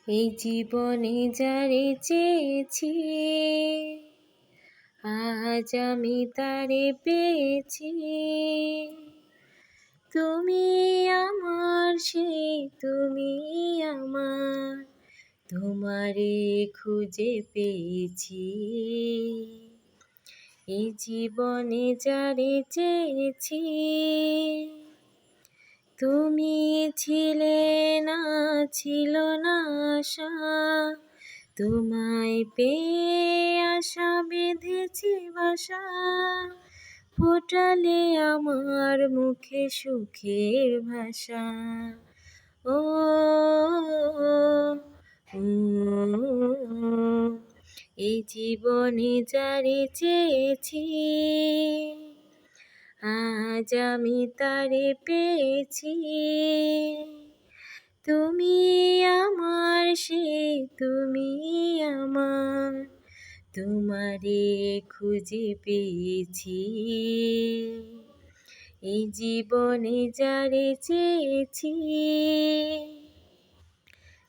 এই জীবনে যারে চেয়েছি, আজ আমি তারে পেয়েছি। তুমি আমার সেই, তুমি আমার, তোমারে খুঁজে পেয়েছি। এই জীবনে যারে চেয়েছি, তুমি ছিলে না, ছিল না আশা, তোমায় পেয়ে আশা বেঁধেছি বাসা। ফোটালে আমার মুখে সুখের ভাষা। ও, ও, এই জীবনে যারে চেয়েছি, আজ আমি তারে পেয়েছি। তুমি আমার সেই, তুমি আমার, তোমারে খুঁজে পেয়েছি। এই জীবনে যারে চেয়েছি,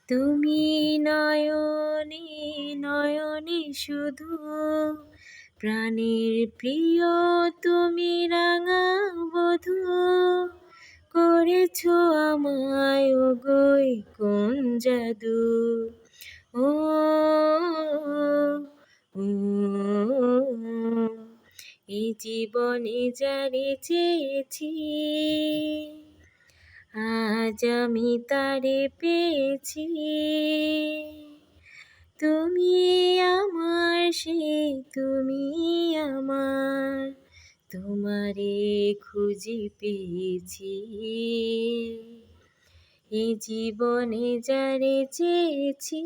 তুমি নয়নে নয়নে শুধু, প্রাণের প্রিয় তুমি রাঙা বধূ। করেছো আমায় ওগোই কোন জাদু। ও, ও, এই জীবনে যারে চেয়েছি, আজ আমি তারে পেয়েছি। তুমি আমার সেই, তুমি আমার, তোমারে খুঁজে পেয়েছি। এই জীবনে যারে চেয়েছি।